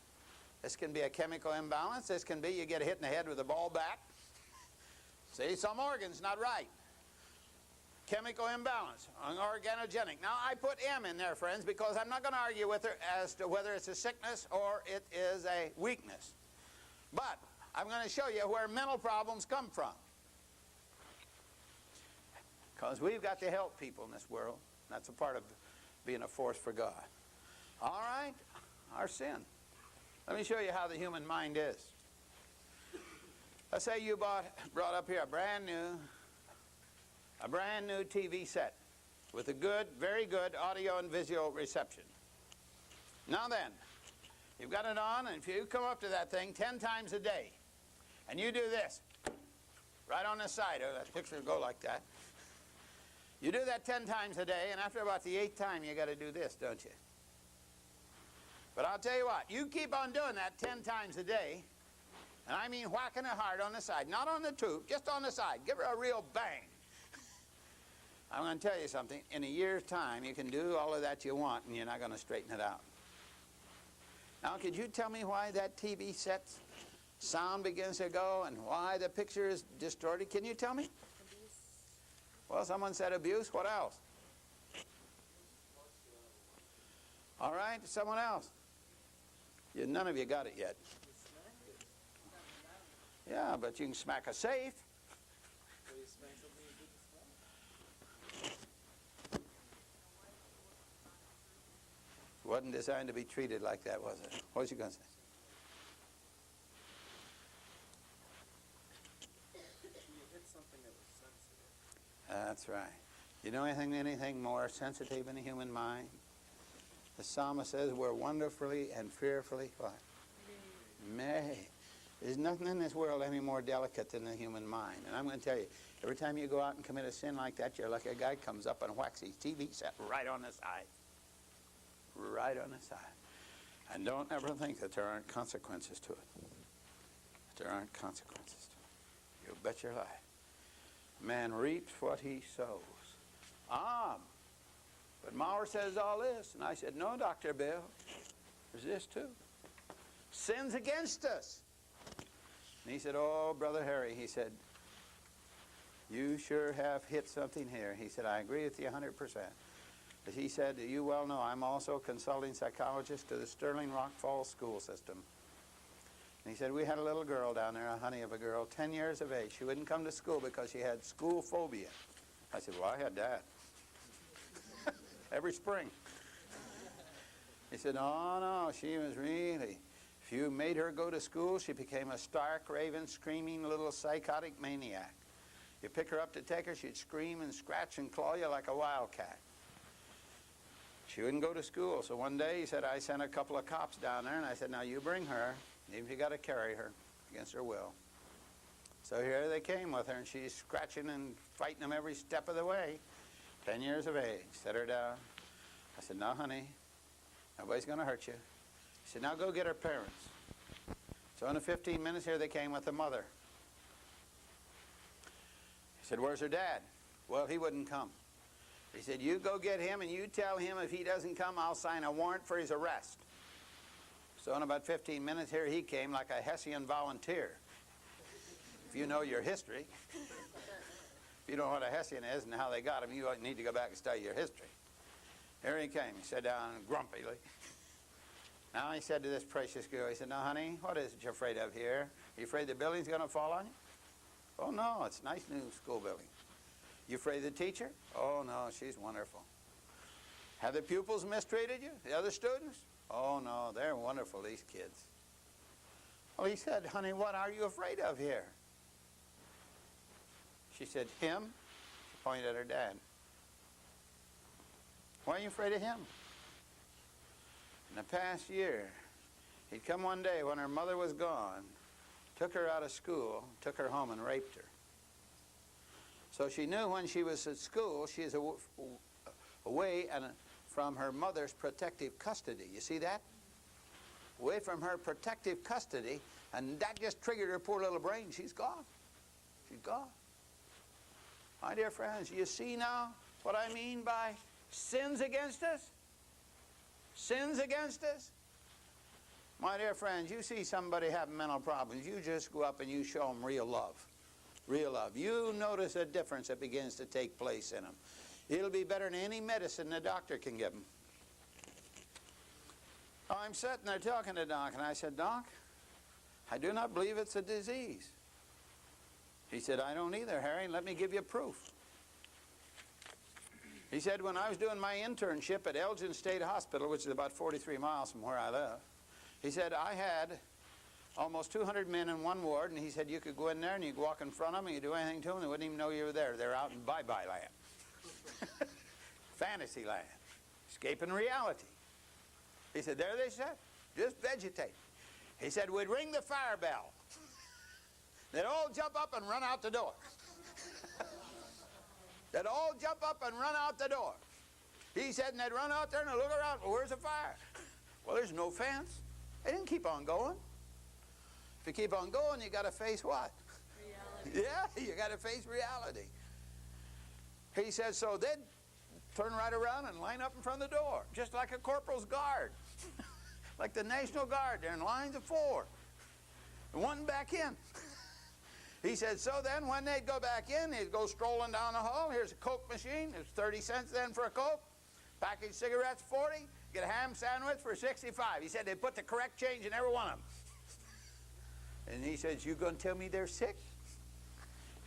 This can be a chemical imbalance. This can be you get hit in the head with a ball bat. See, some organ's not right. Chemical imbalance, organogenic. Now, I put M in there, friends, because I'm not going to argue with her as to whether it's a sickness or it is a weakness. But I'm going to show you where mental problems come from. Because we've got to help people in this world. That's a part of being a force for God. All right, our sin. Let me show you how the human mind is. Let's say you brought up here a brand new TV set with a good, very good audio and visual reception. Now then, you've got it on, and if you come up to that thing 10 times a day, and you do this, right on the side of that picture, go like that. You do that 10 times a day, and after about the 8th time, you got to do this, don't you? But I'll tell you what, you keep on doing that 10 times a day, and I mean whacking it hard on the side, not on the tube, just on the side. Give her a real bang. I'm going to tell you something. In a year's time, you can do all of that you want, and you're not going to straighten it out. Now, could you tell me why that TV set's sound begins to go and why the picture is distorted? Can you tell me? Well, someone said abuse. What else? All right, someone else. None of you got it yet. Yeah, but you can smack a safe. Wasn't designed to be treated like that, was it? What was you going to say? You hit something that was sensitive. That's right. You know anything more sensitive in the human mind? The psalmist says we're wonderfully and fearfully what? Made. There's nothing in this world any more delicate than the human mind. And I'm going to tell you, every time you go out and commit a sin like that, you're like a guy comes up and whacks his TV set right on the side. Right on the side. And don't ever think that there aren't consequences to it. There aren't consequences to it. You bet your life. Man reaps what he sows. But Maurer says all this. And I said, no, Dr. Bill. There's this too. Sin's against us. And he said, oh, Brother Harry, he said, you sure have hit something here. He said, I agree with you 100%. But he said, you well know, I'm also a consulting psychologist to the Sterling Rock Falls school system. And he said, we had a little girl down there, a honey of a girl, 10 years of age. She wouldn't come to school because she had school phobia. I said, well, I had that. Every spring. He said, oh, no, she was really, if you made her go to school, she became a stark, raving, screaming little psychotic maniac. You pick her up to take her, she'd scream and scratch and claw you like a wildcat. She wouldn't go to school. So one day he said, I sent a couple of cops down there, and I said, now you bring her, even if you got to carry her against her will. So here they came with her, and she's scratching and fighting them every step of the way. 10 years of age. Set her down. I said, no, honey, nobody's going to hurt you. He said, now go get her parents. So in the 15 minutes here, they came with the mother. He said, where's her dad? Well, he wouldn't come. He said, you go get him and you tell him if he doesn't come, I'll sign a warrant for his arrest. So in about 15 minutes here, he came like a Hessian volunteer. If you know your history, if you don't know what a Hessian is and how they got him, you need to go back and study your history. Here he came. He sat down grumpily. Now he said to this precious girl, he said, now, honey, what is it you're afraid of here? You afraid the building's going to fall on you? Oh, no, it's a nice new school building. You afraid of the teacher? Oh, no, she's wonderful. Have the pupils mistreated you? The other students? Oh, no, they're wonderful, these kids. Well, he said, honey, what are you afraid of here? She said, him. She pointed at her dad. Why are you afraid of him? In the past year, he'd come one day when her mother was gone, took her out of school, took her home and raped her. So she knew when she was at school, she is away from her mother's protective custody. You see that? Away from her protective custody, and that just triggered her poor little brain. She's gone. She's gone. My dear friends, you see now what I mean by sins against us? Sins against us? My dear friends, you see somebody having mental problems, you just go up and you show them real love. Real love. You notice a difference that begins to take place in them. It'll be better than any medicine the doctor can give them. I'm sitting there talking to Doc, and I said, Doc, I do not believe it's a disease. He said, I don't either, Harry. Let me give you proof. He said, when I was doing my internship at Elgin State Hospital, which is about 43 miles from where I live, he said, I had almost 200 men in one ward, and he said, you could go in there and you could walk in front of them and you do anything to them, they wouldn't even know you were there. They're out in bye-bye land. Fantasy land. Escaping reality. He said, there they sat, just vegetate. He said, we'd ring the fire bell. They'd all jump up and run out the door. They'd all jump up and run out the door. He said, and they'd run out there and they'd look around, well, where's the fire? Well, there's no fence. They didn't keep on going. If you keep on going, you got to face what? Reality. Yeah, you got to face reality. He said, so they'd turn right around and line up in front of the door, just like a corporal's guard. Like the National Guard, they're in lines of 4. And one back in. He said, so then when they'd go back in, they'd go strolling down the hall. Here's a Coke machine. It's 30 cents then for a Coke. Package cigarettes, 40. Get a ham sandwich for 65. He said they'd put the correct change in every one of them. And he said, you going to tell me they're sick?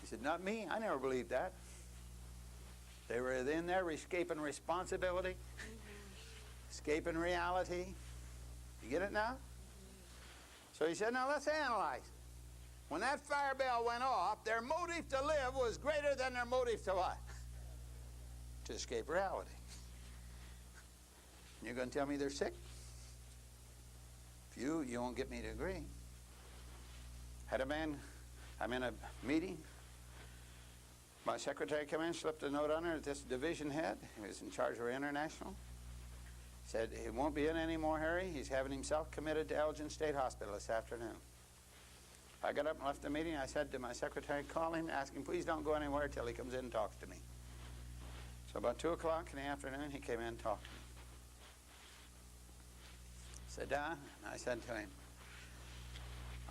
He said, not me. I never believed that. They were in there escaping responsibility, escaping reality. You get it now? So he said, now let's analyze. When that fire bell went off, their motive to live was greater than their motive to what? To escape reality. You're going to tell me they're sick? If you won't get me to agree. Had a man, I'm in a meeting. My secretary came in, slipped a note on her at this division head. He was in charge of our international. Said, he won't be in anymore, Harry. He's having himself committed to Elgin State Hospital this afternoon. I got up and left the meeting. I said to my secretary, call him, ask him, please don't go anywhere till he comes in and talks to me. So about 2 o'clock in the afternoon, he came in and talked to me. Sit down, and I said to him,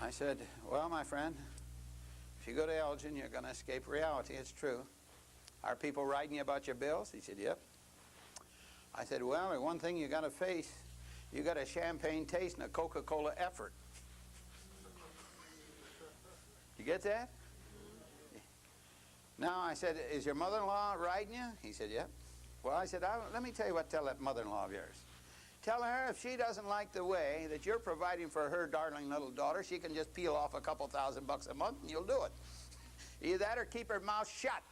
I said, well, my friend, if you go to Elgin, you're going to escape reality. It's true. Are people writing you about your bills? He said, yep. I said, well, there's one thing you got to face. You got a champagne taste and a Coca-Cola effort. You get that? Now, I said, is your mother-in-law riding you? He said, yep. Well, I said, let me tell you what, tell that mother-in-law of yours. Tell her if she doesn't like the way that you're providing for her darling little daughter, she can just peel off a couple $1,000 a month and you'll do it. Either that or keep her mouth shut.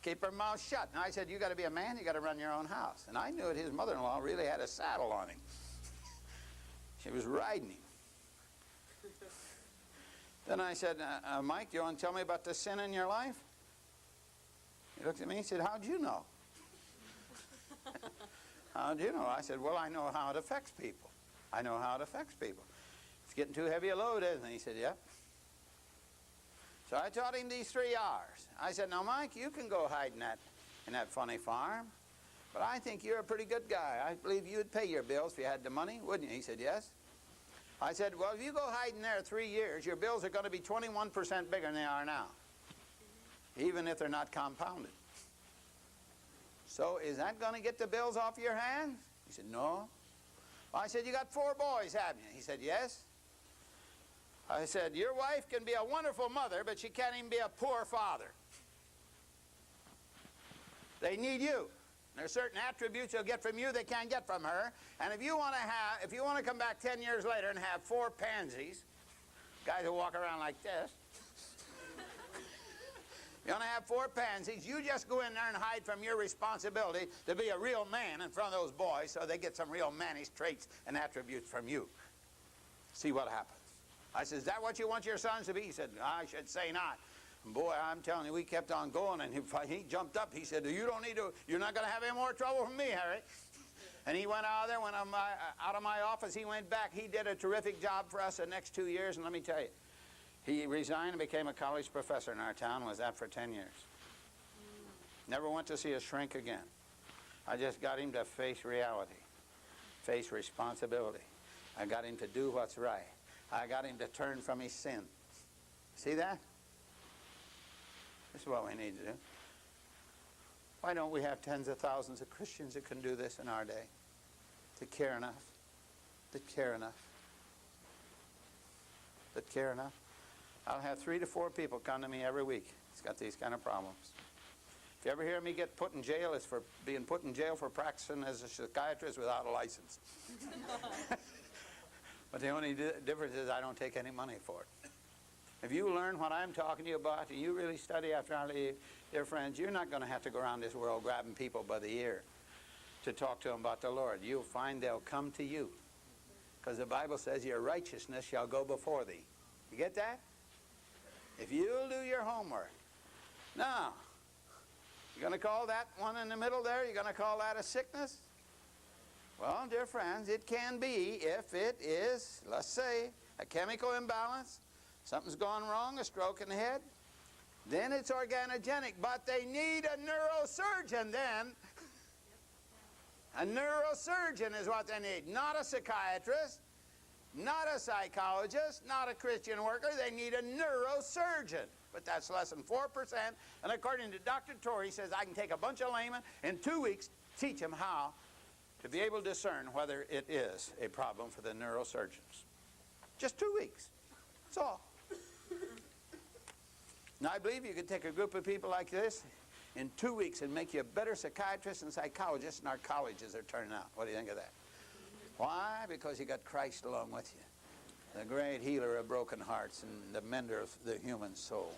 Keep her mouth shut. And I said, you got to be a man, you got to run your own house. And I knew that his mother-in-law really had a saddle on him. She was riding him. Then I said, Mike, you want to tell me about the sin in your life? He looked at me and said, how'd you know? How'd you know? I said, well, I know how it affects people. I know how it affects people. It's getting too heavy a load, isn't it? He said, yep. So I taught him these 3 R's. I said, now, Mike, you can go hide in that funny farm, but I think you're a pretty good guy. I believe you'd pay your bills if you had the money, wouldn't you? He said, yes. I said, well, if you go hide in there 3 years, your bills are going to be 21% bigger than they are now, even if they're not compounded. So is that going to get the bills off your hands? He said, no. I said, you got 4 boys, haven't you? He said, yes. I said, your wife can be a wonderful mother, but she can't even be a poor father. They need you. There are certain attributes you'll get from you they can't get from her. And if you want to come back 10 years later and have 4 pansies, guys who walk around like this, you want to have 4 pansies, you just go in there and hide from your responsibility to be a real man in front of those boys so they get some real mannish traits and attributes from you. See what happens. I said, is that what you want your sons to be? He said, I should say not. And boy, I'm telling you, we kept on going, and he jumped up. He said, you're not going to have any more trouble from me, Harry. And he went out of there, out of my office, he went back. He did a terrific job for us the next 2 years, and let me tell you, he resigned and became a college professor in our town, and was that for 10 years. Never went to see a shrink again. I just got him to face reality, face responsibility. I got him to do what's right. I got him to turn from his sin. See that? This is what we need to do. Why don't we have tens of thousands of Christians that can do this in our day? That care enough. That care enough. That care enough. I'll have 3 to 4 people come to me every week. He's got these kind of problems. If you ever hear me get put in jail, it's for being put in jail for practicing as a psychiatrist without a license. But the only difference is I don't take any money for it. If you learn what I'm talking to you about, and you really study after I leave, dear friends, you're not going to have to go around this world grabbing people by the ear to talk to them about the Lord. You'll find they'll come to you. Because the Bible says your righteousness shall go before thee. You get that? If you'll do your homework. Now, you're going to call that one in the middle there, you're going to call that a sickness? Well, dear friends, it can be if it is, let's say, a chemical imbalance, something's gone wrong, a stroke in the head, then it's organogenic. But they need a neurosurgeon then. A neurosurgeon is what they need, not a psychiatrist, not a psychologist, not a Christian worker. They need a neurosurgeon. But that's less than 4%. And according to Dr. Torrey, he says, I can take a bunch of laymen in 2 weeks, teach them how to be able to discern whether it is a problem for the neurosurgeons. Just 2 weeks. That's all. Now, I believe you could take a group of people like this in 2 weeks and make you a better psychiatrist and psychologist than our colleges are turning out. What do you think of that? Why? Because you got Christ along with you, the great healer of broken hearts and the mender of the human soul.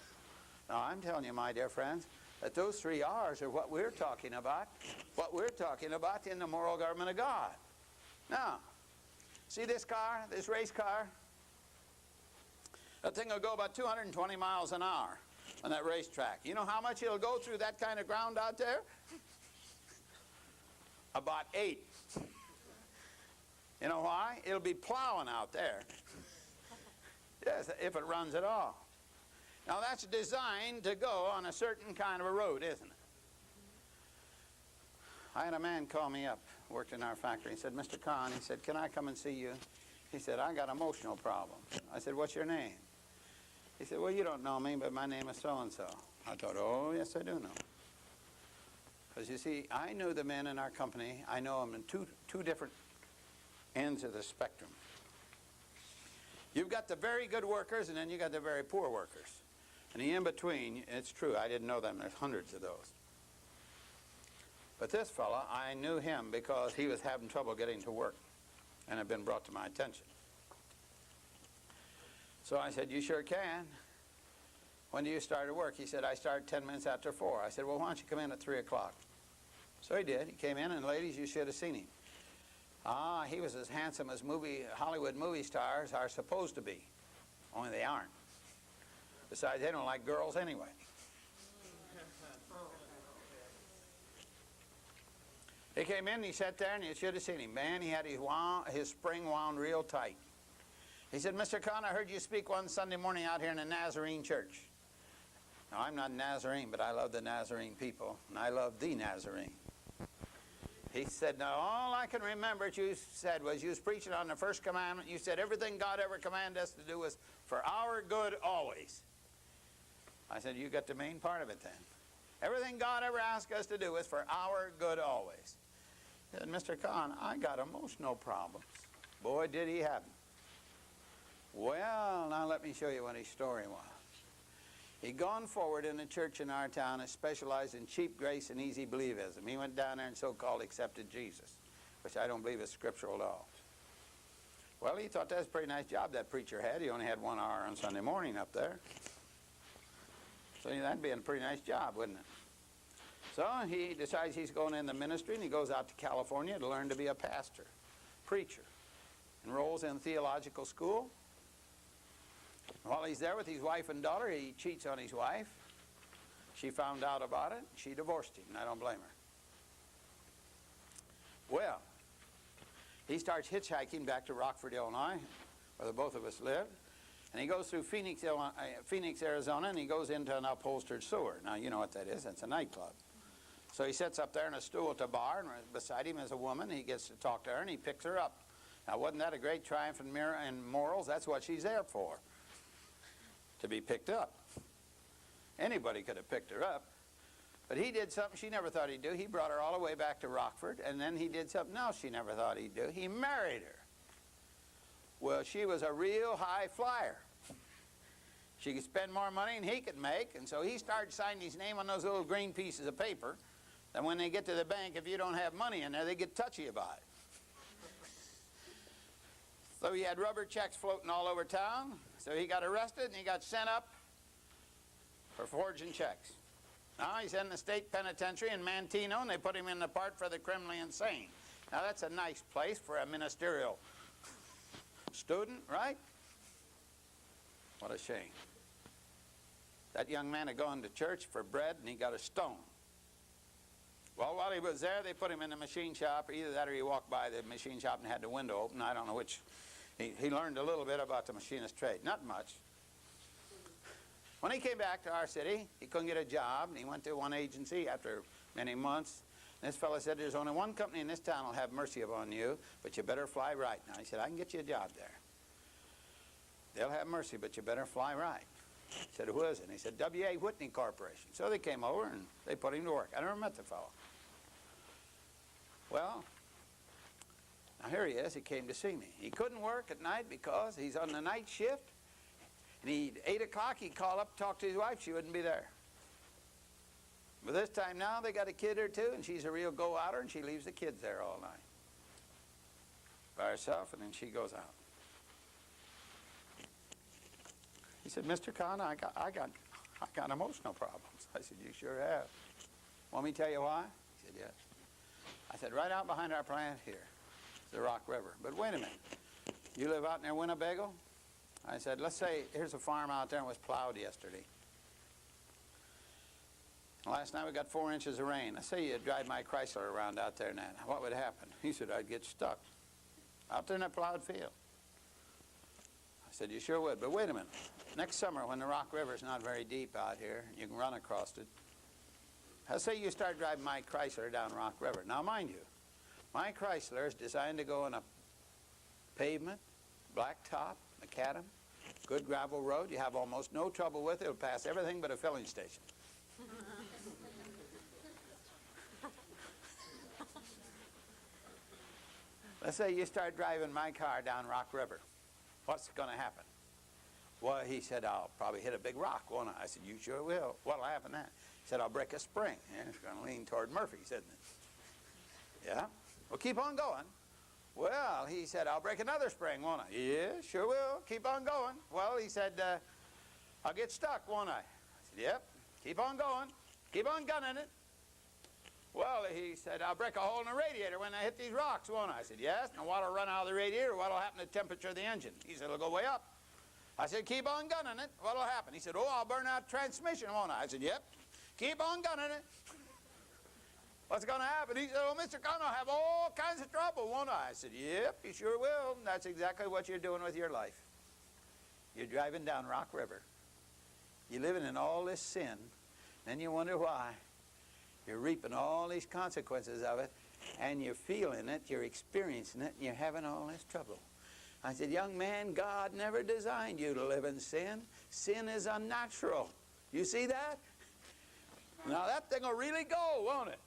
Now, I'm telling you, my dear friends, that those 3 R's are what we're talking about in the moral government of God. Now, see this car, this race car? That thing will go about 220 miles an hour on that racetrack. You know how much it'll go through that kind of ground out there? About 8. You know why? It'll be plowing out there. Yes, if it runs at all. Now that's designed to go on a certain kind of a road, isn't it? I had a man call me up, worked in our factory. He said, Mr. Conn, he said, can I come and see you? He said, I got emotional problems. I said, what's your name? He said, well, you don't know me, but my name is so-and-so. I thought, oh, yes, I do know. Because you see, I knew the men in our company. I know them in two different ends of the spectrum. You've got the very good workers, and then you got the very poor workers. And the in-between, it's true, I didn't know them. There's hundreds of those. But this fella, I knew him because he was having trouble getting to work, and had been brought to my attention. So I said, you sure can. When do you start at work? He said, I start 10 minutes after 4. I said, well, why don't you come in at 3 o'clock? So he did. He came in, and ladies, you should have seen him. He was as handsome as Hollywood movie stars are supposed to be, only they aren't. Besides, they don't like girls anyway. He came in, and he sat there, and you should have seen him. Man, he had his spring wound real tight. He said, Mr. Conn, I heard you speak one Sunday morning out here in a Nazarene church. Now, I'm not Nazarene, but I love the Nazarene people, and I love the Nazarene. He said, now, all I can remember that you said was you was preaching on the first commandment. You said everything God ever commanded us to do was for our good always. I said, you got the main part of it then. Everything God ever asked us to do is for our good always. He said, Mr. Conn, I got emotional problems. Boy, did he have them. Well, now let me show you what his story was. He'd gone forward in a church in our town that specialized in cheap grace and easy believism. He went down there and so-called accepted Jesus, which I don't believe is scriptural at all. Well, he thought that was a pretty nice job that preacher had. He only had 1 hour on Sunday morning up there. So that'd be a pretty nice job, wouldn't it? So he decides he's going in the ministry, and he goes out to California to learn to be a pastor, preacher. Enrolls in theological school. While he's there with his wife and daughter, he cheats on his wife. She found out about it. She divorced him, and I don't blame her. Well, he starts hitchhiking back to Rockford, Illinois, where the both of us lived. And he goes through Phoenix, Arizona, and he goes into an upholstered sewer. Now, you know what that is. That's a nightclub. So he sits up there in a stool at the bar, and beside him is a woman. He gets to talk to her, and he picks her up. Now, wasn't that a great triumph in morals? That's what she's there for, to be picked up. Anybody could have picked her up. But he did something she never thought he'd do. He brought her all the way back to Rockford, and then he did something else she never thought he'd do. He married her. Well, she was a real high flyer. She could spend more money than he could make, and so he started signing his name on those little green pieces of paper. Then when they get to the bank, if you don't have money in there, they get touchy about it. So he had rubber checks floating all over town. So he got arrested and he got sent up for forging checks. Now he's in the state penitentiary in Manteno, and they put him in the part for the criminally insane. Now that's a nice place for a ministerial student, right? What a shame. That young man had gone to church for bread and he got a stone. Well, while he was there, they put him in the machine shop. Either that or he walked by the machine shop and had the window open. I don't know which. He learned a little bit about the machinist trade. Not much. When he came back to our city, he couldn't get a job, and he went to one agency after many months. And this fellow said, there's only one company in this town will have mercy upon you, but you better fly right. Now, he said, I can get you a job there. They'll have mercy, but you better fly right. He said, who is it? And he said, W.A. Whitney Corporation. So they came over, and they put him to work. I never met the fellow. Well, now here he is. He came to see me. He couldn't work at night because he's on the night shift. And 8 o'clock, he'd call up, talk to his wife. She wouldn't be there. But this time now, they got a kid or two, and she's a real go-outer, and she leaves the kids there all night by herself, and then she goes out. He said, Mr. Conn, I got emotional problems. I said, you sure have. Want me to tell you why? He said, yes. I said, right out behind our plant here, the Rock River. But wait a minute. You live out near Winnebago? I said, let's say here's a farm out there and it was plowed yesterday. Last night we got 4 inches of rain. Let's say you drive my Chrysler around out there now. What would happen? He said, I'd get stuck out there in that plowed field. I said, you sure would. But wait a minute. Next summer when the Rock River is not very deep out here, you can run across it. Let's say you start driving my Chrysler down Rock River. Now, mind you, my Chrysler is designed to go on a pavement, blacktop, macadam, good gravel road. You have almost no trouble with it. It'll pass everything but a filling station. Let's say you start driving my car down Rock River. What's going to happen? Well, he said, I'll probably hit a big rock, won't I? I said, you sure will. What'll happen then? He said, I'll break a spring. Yeah, it's going to lean toward Murphy's, isn't it? Yeah? Well, keep on going. Well, he said, I'll break another spring, won't I? Yeah, sure will. Keep on going. Well, he said, I'll get stuck, won't I? I said, yep. Keep on going. Keep on gunning it. Well, he said, I'll break a hole in the radiator when I hit these rocks, won't I? I said, yes. Now, what'll run out of the radiator? What'll happen to the temperature of the engine? He said, it'll go way up. I said, keep on gunning it. What'll happen? He said, oh, I'll burn out transmission, won't I? I said, yep. Keep on gunning it. What's going to happen? He said, oh, Mr. Conn, I'll have all kinds of trouble, won't I? I said, yep, you sure will. And that's exactly what you're doing with your life. you're driving down Rock River. You're living in all this sin. Then you wonder why. You're reaping all these consequences of it, and you're feeling it, you're experiencing it, and you're having all this trouble. I said, young man, God never designed you to live in sin. Sin is unnatural. You see that? Now that thing will really go, won't it?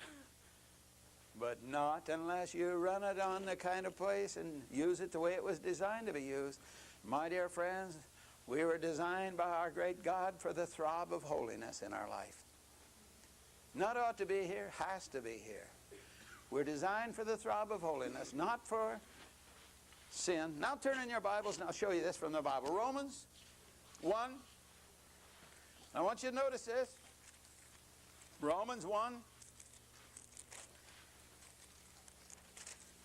But not unless you run it on the kind of place and use it the way it was designed to be used. My dear friends, we were designed by our great God for the throb of holiness in our life. Not ought to be here, has to be here. We're designed for the throb of holiness, not for sin. Now turn in your Bibles and I'll show you this from the Bible. Romans 1. I want you to notice this. Romans 1.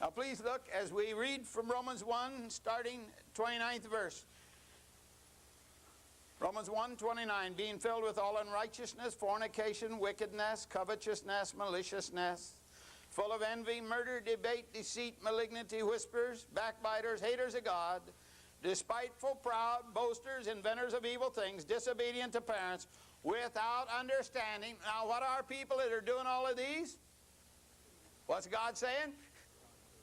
Now please look as we read from Romans 1, starting 29th verse. Romans 1:29, being filled with all unrighteousness, fornication, wickedness, covetousness, maliciousness, full of envy, murder, debate, deceit, malignity, whispers, backbiters, haters of God, despiteful, proud, boasters, inventors of evil things, disobedient to parents, without understanding. Now what are people that are doing all of these? What's God saying?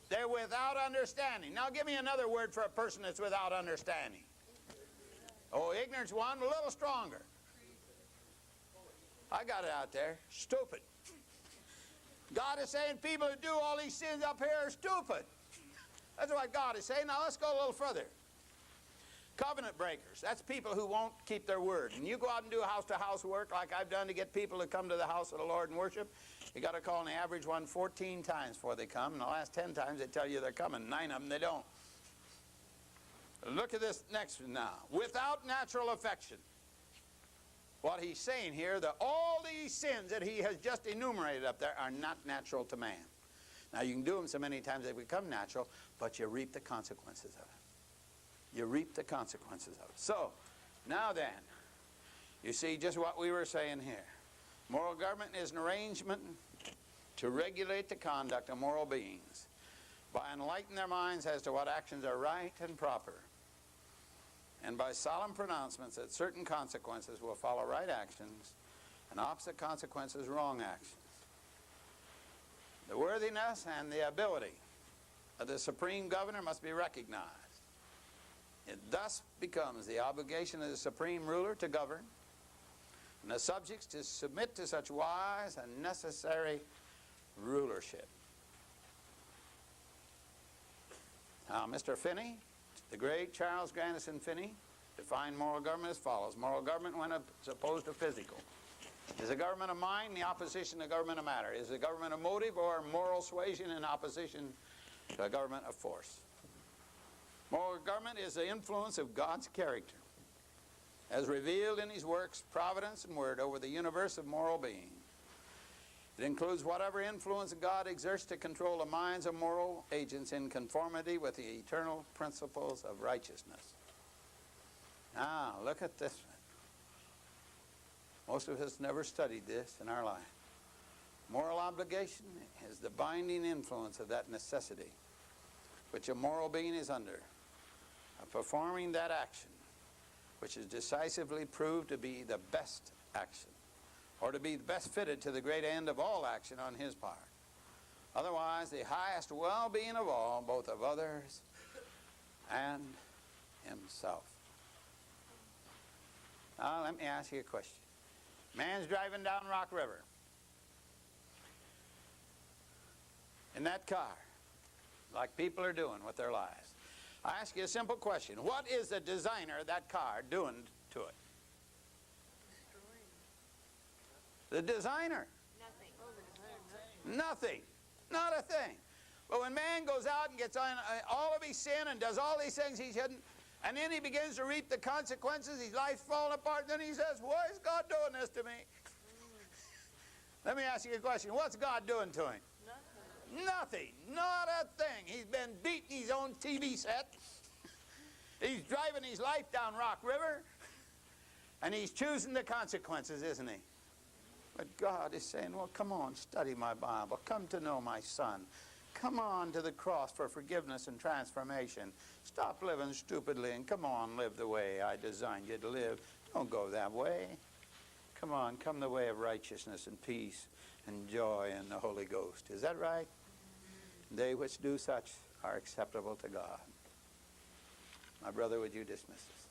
They're without understanding. Now give me another word for a person that's without understanding. Oh, ignorance one, a little stronger. I got it out there. Stupid. God is saying people who do all these sins up here are stupid. That's what God is saying. Now let's go a little further. Covenant breakers. That's people who won't keep their word. And you go out and do house-to-house work like I've done to get people to come to the house of the Lord and worship. You got to call on the average one 14 times before they come. And the last 10 times they tell you they're coming. 9 of them they don't. Look at this next one now. Without natural affection. What he's saying here, that all these sins that he has just enumerated up there are not natural to man. Now you can do them so many times they become natural, but you reap the consequences of it. You reap the consequences of it. So, now then, you see just what we were saying here. Moral government is an arrangement to regulate the conduct of moral beings by enlightening their minds as to what actions are right and proper, and by solemn pronouncements that certain consequences will follow right actions and opposite consequences wrong actions. The worthiness and the ability of the supreme governor must be recognized. It thus becomes the obligation of the supreme ruler to govern, and the subjects to submit to such wise and necessary rulership. Now, Mr. Finney, the great Charles Grandison Finney, defined moral government as follows. Moral government, when opposed to physical, is a government of mind in the opposition to government of matter. Is a government of motive or moral suasion in opposition to a government of force. Moral government is the influence of God's character as revealed in his works, providence, and word over the universe of moral being. It includes whatever influence God exerts to control the minds of moral agents in conformity with the eternal principles of righteousness. Now, look at this one. Most of us never studied this in our life. Moral obligation is the binding influence of that necessity which a moral being is under, of performing that action which is decisively proved to be the best action, or to be best fitted to the great end of all action on his part. Otherwise, the highest well-being of all, both of others and himself. Now, let me ask you a question. Man's driving down Rock River in that car, like people are doing with their lives. I ask you a simple question. What is the designer of that car doing to it? The designer. Nothing. Not a thing. But when man goes out and gets on all of his sin and does all these things he shouldn't, and then he begins to reap the consequences, his life's falling apart, and then he says, why is God doing this to me? Let me ask you a question. What's God doing to him? Nothing. Not a thing. He's been beating his own TV set. He's driving his life down Rock River, and he's choosing the consequences, isn't he? But God is saying, well, come on, study my Bible. Come to know my Son. Come on to the cross for forgiveness and transformation. Stop living stupidly and come on, live the way I designed you to live. Don't go that way. Come on, come the way of righteousness and peace and joy in the Holy Ghost. Is that right? They which do such are acceptable to God. My brother, would you dismiss us?